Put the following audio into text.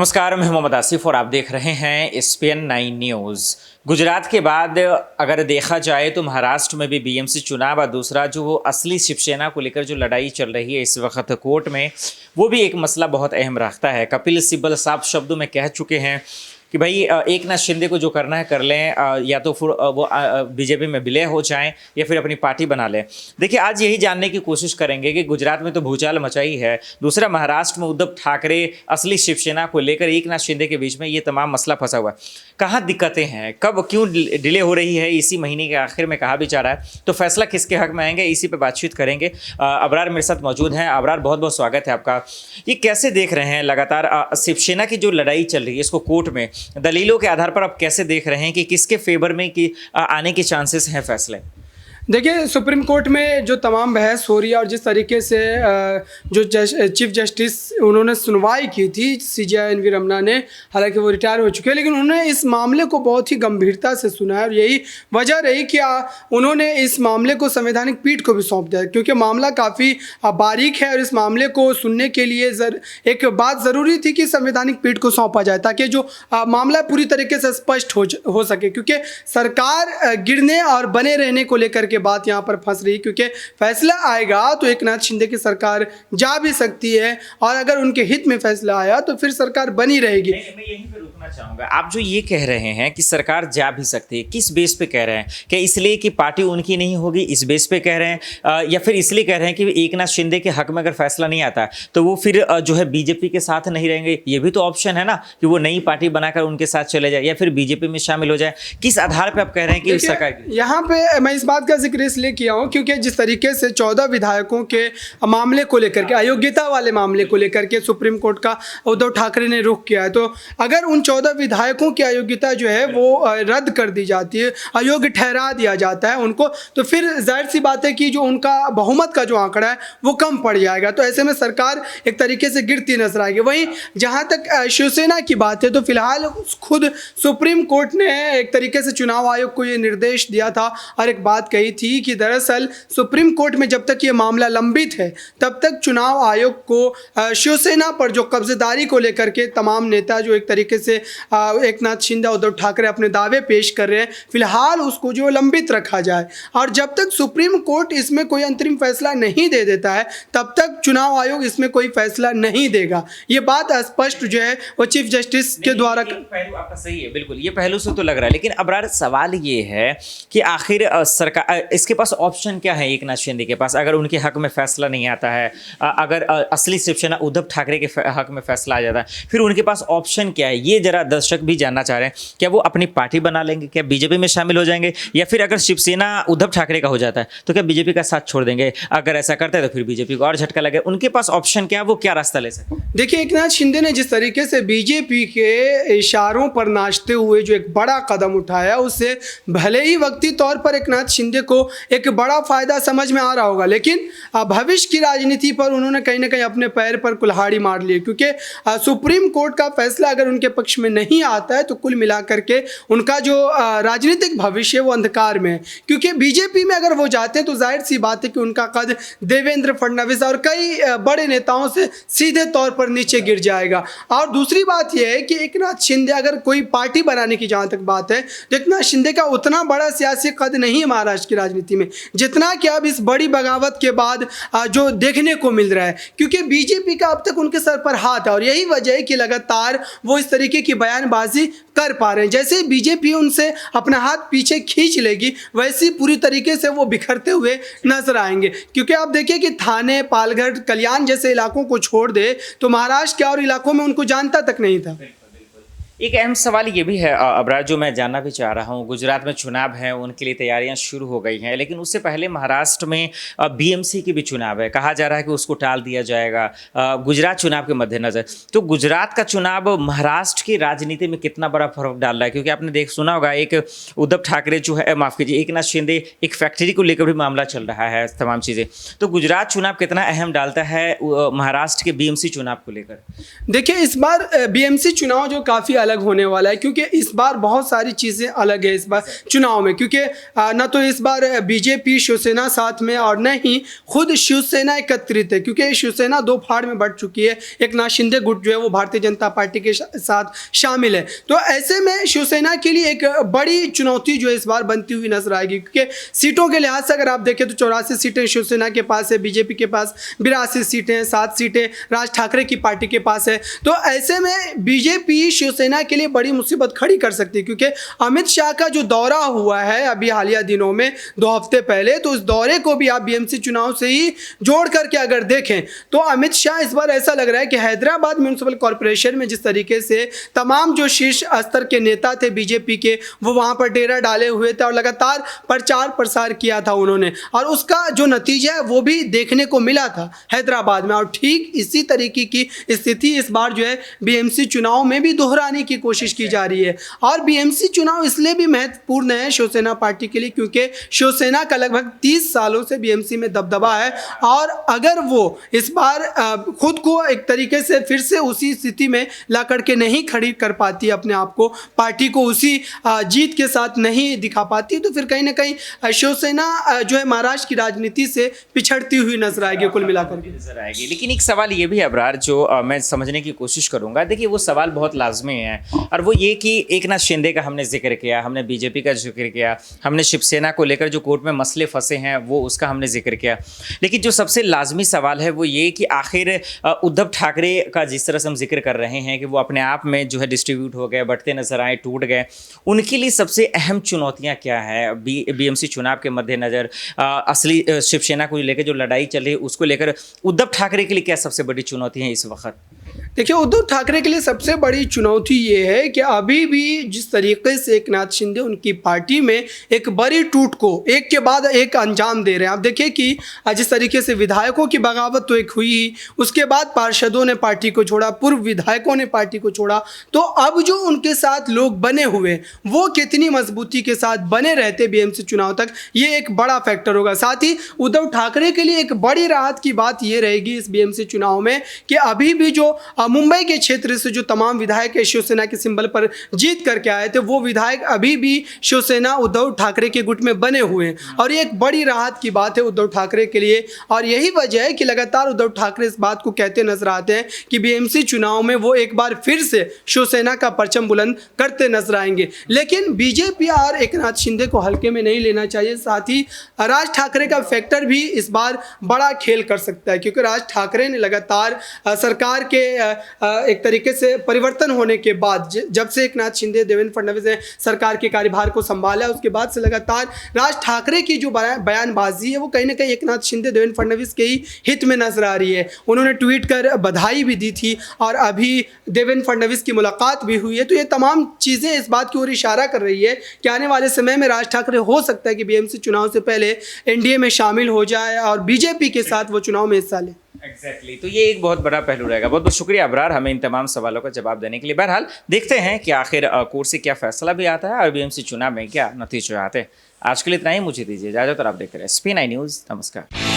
नमस्कार, मैं मोहम्मद आसिफ और आप देख रहे हैं एसपीएन 9 न्यूज़। गुजरात के बाद अगर देखा जाए तो महाराष्ट्र में भी बीएमसी चुनाव और दूसरा जो वो असली शिवसेना को लेकर जो लड़ाई चल रही है इस वक्त कोर्ट में, वो भी एक मसला बहुत अहम रखता है। कपिल सिब्बल साफ शब्दों में कह चुके हैं कि भाई एकनाथ शिंदे को जो करना है कर लें, या तो फिर वो बीजेपी में विलय हो जाएं या फिर अपनी पार्टी बना लें। देखिए, आज यही जानने की कोशिश करेंगे कि गुजरात में तो भूचाल मचाई है, दूसरा महाराष्ट्र में उद्धव ठाकरे असली शिवसेना को लेकर एकनाथ शिंदे के बीच में ये तमाम मसला फंसा हुआ है। कहाँ दिक्कतें हैं, कब क्यों डिले हो रही है, इसी महीने के आखिर में कहा भी जा रहा है, तो फैसला किसके हक में आएंगे, इसी पर बातचीत करेंगे। अबरार मेरे साथ मौजूद हैं। अबरार, बहुत बहुत स्वागत है आपका। ये कैसे देख रहे हैं लगातार शिवसेना की जो लड़ाई चल रही है इसको कोर्ट में, दलीलों के आधार पर आप कैसे देख रहे हैं कि किसके फेवर में कि आने के चांसेस हैं फैसले? देखिए, सुप्रीम कोर्ट में जो तमाम बहस हो रही है और जिस तरीके से जो चीफ जस्टिस उन्होंने सुनवाई की थी सीजेआई एन वी रमन्ना ने, हालांकि वो रिटायर हो चुके हैं, लेकिन उन्होंने इस मामले को बहुत ही गंभीरता से सुना है और यही वजह रही कि उन्होंने इस मामले को संवैधानिक पीठ को भी सौंप दिया, क्योंकि मामला काफ़ी बारीक है और इस मामले को सुनने के लिए एक बात ज़रूरी थी कि संवैधानिक पीठ को सौंपा जाए ताकि जो मामला पूरी तरीके से स्पष्ट हो सके, क्योंकि सरकार गिरने और बने रहने को लेकर बात यहां पर फंस रही, क्योंकि फैसला आएगा तो एकनाथ शिंदे की सरकार जा भी सकती है और अगर उनके हित में फैसला आया तो फिर सरकार बनी रहेगी। मैं यहीं पे रुकना चाहूंगा। आप जो ये कह रहे हैं कि सरकार जा भी सकती है, किस बेस पे कह रहे हैं? क्या इसलिए कि पार्टी उनकी नहीं होगी, इस बेस पे कह रहे हैं, या फिर इसलिए कह रहे हैं कि एकनाथ शिंदे के हक में अगर फैसला नहीं आता तो वो फिर जो है बीजेपी के साथ नहीं रहेंगे? ये भी तो ऑप्शन है ना कि वो नई पार्टी बनाकर उनके साथ चले जाए या फिर बीजेपी में शामिल हो जाए। किस आधार पर आप कह रहे हैं कि सरकार? यहाँ पे मैं इस बात का जिक्र इसलिए किया हूँ क्योंकि जिस तरीके से 14 विधायकों के मामले को लेकर के, अयोग्यता वाले मामले को लेकर के सुप्रीम कोर्ट का उद्धव ठाकरे ने रुख किया है, तो अगर उन 14 विधायकों की अयोग्यता जो है वो रद्द कर दी जाती है, अयोग्य ठहरा दिया जाता है उनको, तो फिर जाहिर सी बात है कि जो उनका बहुमत का जो आंकड़ा है वो कम पड़ जाएगा। तो ऐसे में सरकार एक तरीके से गिरती नजर आएगी। वहीं जहाँ तक शिवसेना की बात है तो फिलहाल खुद सुप्रीम कोर्ट ने एक तरीके से चुनाव आयोग को ये निर्देश दिया था और एक बात कही थी कि दरअसल सुप्रीम कोर्ट में जब तक ये मामला लंबित है तब तक चुनाव आयोग को शिवसेना पर जो कब्जेदारी को लेकर के तमाम नेता जो एक तरीके से एकनाथ शिंदे, उद्धव ठाकरे अपने दावे पेश कर रहे हैं, फिलहाल उसको जो लंबित रखा जाए और जब तक सुप्रीम कोर्ट इसमें कोई अंतरिम फैसला नहीं दे देता है तब तक चुनाव आयोग इसमें कोई फैसला नहीं देगा। ये बात स्पष्ट जो है वो चीफ जस्टिस के द्वारा। पहलू आपका सही है, बिल्कुल ये पहलू से तो लग रहा है, लेकिन अबरार सवाल ये है कि आखिर सरकार इसके पास ऑप्शन क्या है? एकनाथ शिंदे के पास अगर उनके हक में फैसला नहीं आता है, अगर असली शिवसेना उद्धव ठाकरे के हक में फैसला आ जाता है, फिर उनके पास ऑप्शन क्या है? ये जरा दर्शक भी जानना चाह रहे हैं। क्या वो अपनी पार्टी बना लेंगे, क्या बीजेपी में शामिल हो जाएंगे, या फिर अगर शिवसेना उद्धव ठाकरे का हो जाता है तो क्या बीजेपी का साथ छोड़ देंगे? अगर ऐसा करते हैं तो फिर बीजेपी को और झटका लगे। उनके पास ऑप्शन क्या है, वो क्या रास्ता ले सकते हैं? देखिए, एकनाथ शिंदे ने जिस तरीके से बीजेपी के इशारों पर नाचते हुए जो एक बड़ा कदम उठाया, उससे भले ही वक्ती तौर पर एकनाथ शिंदे को एक बड़ा फायदा समझ में आ रहा होगा, लेकिन भविष्य की राजनीति पर उन्होंने कहीं ना कहीं अपने पैर पर कुल्हाड़ी मार ली, क्योंकि सुप्रीम कोर्ट का फैसला अगर उनके पक्ष में नहीं आता है तो कुल मिलाकर के उनका जो राजनीतिक भविष्य है वो अंधकार में है। क्योंकि बीजेपी में अगर वो जाते हैं तो जाहिर सी बात है कि उनका कद देवेंद्र फडणवीस और कई बड़े नेताओं से सीधे तौर पर नीचे गिर जाएगा। और दूसरी बात यह है कि एकनाथ शिंदे अगर कोई पार्टी बनाने की जहाँ तक बात है तो एकनाथ शिंदे का उतना बड़ा सियासी कद नहीं है महाराष्ट्र की राजनीति में जितना कि अब इस बड़ी बगावत के बाद जो देखने को मिल रहा है, क्योंकि बीजेपी का अब तक उनके सर पर हाथ है और यही वजह है कि लगातार वो इस तरीके की बयानबाजी कर पा रहे हैं। जैसे बीजेपी उनसे अपना हाथ पीछे खींच लेगी वैसे पूरी तरीके से वो बिखरते हुए नजर आएंगे, क्योंकि आप देखिए कि थाने, पालघर, कल्याण जैसे इलाकों को छोड़ दे तो महाराष्ट्र के और इलाकों में उनको जानता तक नहीं था। एक अहम सवाल ये भी है अबरार, जो मैं जानना भी चाह रहा हूँ। गुजरात में चुनाव है, उनके लिए तैयारियां शुरू हो गई हैं, लेकिन उससे पहले महाराष्ट्र में बीएमसी की भी चुनाव है। कहा जा रहा है कि उसको टाल दिया जाएगा गुजरात चुनाव के मद्देनज़र। तो गुजरात का चुनाव महाराष्ट्र की राजनीति में कितना बड़ा फर्क डाल रहा है? क्योंकि आपने सुना होगा, एक उद्धव ठाकरे जो है, माफ़ कीजिए, एकनाथ शिंदे, एक फैक्ट्री को लेकर भी मामला चल रहा है, तमाम चीज़ें। तो गुजरात चुनाव कितना अहम डालता है महाराष्ट्र के बीएमसी चुनाव को लेकर? देखिए, इस बार बीएमसी चुनाव जो काफ़ी अलग होने वाला है, क्योंकि इस बार बहुत सारी चीज़ें अलग है इस बार चुनाव में, क्योंकि न तो इस बार बीजेपी शिवसेना साथ में और न ही खुद शिवसेना एकत्रित है, क्योंकि शिवसेना दो फाड़ में बढ़ चुकी है। एक नाथ शिंदे गुट जो है वो भारतीय जनता पार्टी के साथ शामिल है। तो ऐसे में शिवसेना के लिए एक बड़ी चुनौती जो है इस बार बनती हुई नजर आएगी, क्योंकि सीटों के लिहाज से अगर आप देखें तो 84 सीटें शिवसेना के पास है, बीजेपी के पास 82 सीटें, 7 सीटें राज ठाकरे की पार्टी के पास है। तो ऐसे में बीजेपी शिवसेना के लिए बड़ी मुसीबत खड़ी कर सकती है, क्योंकि अमित शाह का जो दौरा हुआ है अभी हालिया दिनों में 2 हफ्ते पहले, तो उस दौरे को भी आप बीएमसी चुनाव से ही जोड़ करके अगर देखें तो अमित शाह इस बार ऐसा लग रहा है कि हैदराबाद म्यूनिसिपल कॉर्पोरेशन में जिस तरीके से तमाम जो शीर्ष स्तर के नेता थे बीजेपी के वो वहां पर डेरा डाले हुए थे और लगातार प्रचार प्रसार किया था उन्होंने, और उसका जो नतीजा है वो भी देखने को मिला था हैदराबाद में। और ठीक इसी तरीके की स्थिति इस बार जो है बीएमसी चुनाव में भी दोहराने की कोशिश की जा रही है। और बीएमसी चुनाव इसलिए भी महत्वपूर्ण है शिवसेना पार्टी के लिए, क्योंकि शिवसेना का लगभग 30 सालों से बीएमसी में दबदबा है, और अगर वो इस बार खुद को एक तरीके से फिर से उसी स्थिति में ला करके नहीं खड़ी कर पाती, अपने आप को पार्टी को उसी जीत के साथ नहीं दिखा पाती, तो फिर कहीं ना कहीं शिवसेना जो है महाराष्ट्र की राजनीति से पिछड़ती हुई नजर आएगी कुल मिलाकर के नजर आएगी। लेकिन एक सवाल ये भी है अबरार, जो मैं समझने की कोशिश करूंगा। देखिए वो सवाल बहुत लाजमी है, और वो ये कि एक नाथ शिंदे का हमने जिक्र किया, हमने बीजेपी का जिक्र किया, हमने शिवसेना को लेकर जो कोर्ट में मसले फंसे हैं वो उसका हमने जिक्र किया। लेकिन जो सबसे लाजमी सवाल है वो ये कि आखिर उद्धव ठाकरे का जिस तरह से हम जिक्र कर रहे हैं कि वो अपने आप में जो है डिस्ट्रीब्यूट हो गए, बढ़ते नजर आए, टूट गए, उनके लिए सबसे अहम चुनौतियां क्या है बीएमसी चुनाव के मद्देनजर? असली शिवसेना को लेकर जो लड़ाई चल रही है उसको लेकर उद्धव ठाकरे के लिए क्या सबसे बड़ी चुनौती है इस वक्त? देखिए उद्धव ठाकरे के लिए सबसे बड़ी चुनौती ये है कि अभी भी जिस तरीके से एक नाथ शिंदे उनकी पार्टी में एक बड़ी टूट को एक के बाद एक अंजाम दे रहे हैं। आप देखिए कि जिस तरीके से विधायकों की बगावत तो एक हुई ही, उसके बाद पार्षदों ने पार्टी को छोड़ा, पूर्व विधायकों ने पार्टी को छोड़ा, तो अब जो उनके साथ लोग बने हुए वो कितनी मजबूती के साथ बने रहते बीएमसी चुनाव तक, ये एक बड़ा फैक्टर होगा। साथ ही उद्धव ठाकरे के लिए एक बड़ी राहत की बात ये रहेगी इस बीएमसी चुनाव में कि अभी भी जो मुंबई के क्षेत्र से जो तमाम विधायक शिवसेना के सिंबल पर जीत करके आए थे वो विधायक अभी भी शिवसेना उद्धव ठाकरे के गुट में बने हुए हैं, और ये एक बड़ी राहत की बात है उद्धव ठाकरे के लिए। और यही वजह है कि लगातार उद्धव ठाकरे इस बात को कहते नजर आते हैं कि बीएमसी चुनाव में वो एक बार फिर से शिवसेना का परचम बुलंद करते नजर आएंगे। लेकिन बीजेपी और एक नाथ शिंदे को हल्के में नहीं लेना चाहिए। साथ ही राज ठाकरे का फैक्टर भी इस बार बड़ा खेल कर सकता है, क्योंकि राज ठाकरे ने लगातार सरकार के एक तरीके से परिवर्तन होने के बाद, जब से एक नाथ शिंदे देवेंद्र फडणवीस ने सरकार के कार्यभार को संभाला, उसके बाद से लगातार राज ठाकरे की जो बयानबाजी है वो कहीं ना कहीं एक नाथ शिंदे देवेंद्र फडणवीस के ही हित में नजर आ रही है। उन्होंने ट्वीट कर बधाई भी दी थी और अभी देवेंद्र फडणवीस की मुलाकात भी हुई है। तो ये तमाम चीज़ें इस बात की ओर इशारा कर रही है कि आने वाले समय में राज ठाकरे हो सकता है कि बीएमसी चुनाव से पहले एनडीए में शामिल हो जाए और बीजेपी के साथ वो चुनाव में हिस्सा ले। एग्जैक्टली तो ये एक बहुत बड़ा पहलू रहेगा। बहुत बहुत शुक्रिया अबरार हमें इन तमाम सवालों का जवाब देने के लिए। बहरहाल देखते हैं कि आखिर कोर्ट से क्या फैसला भी आता है और बीएमसी चुनाव में क्या नतीजे आते हैं। आज के लिए इतना ही, मुझे दीजिए इजाजत और आप देखते रहे SP9 न्यूज़। नमस्कार।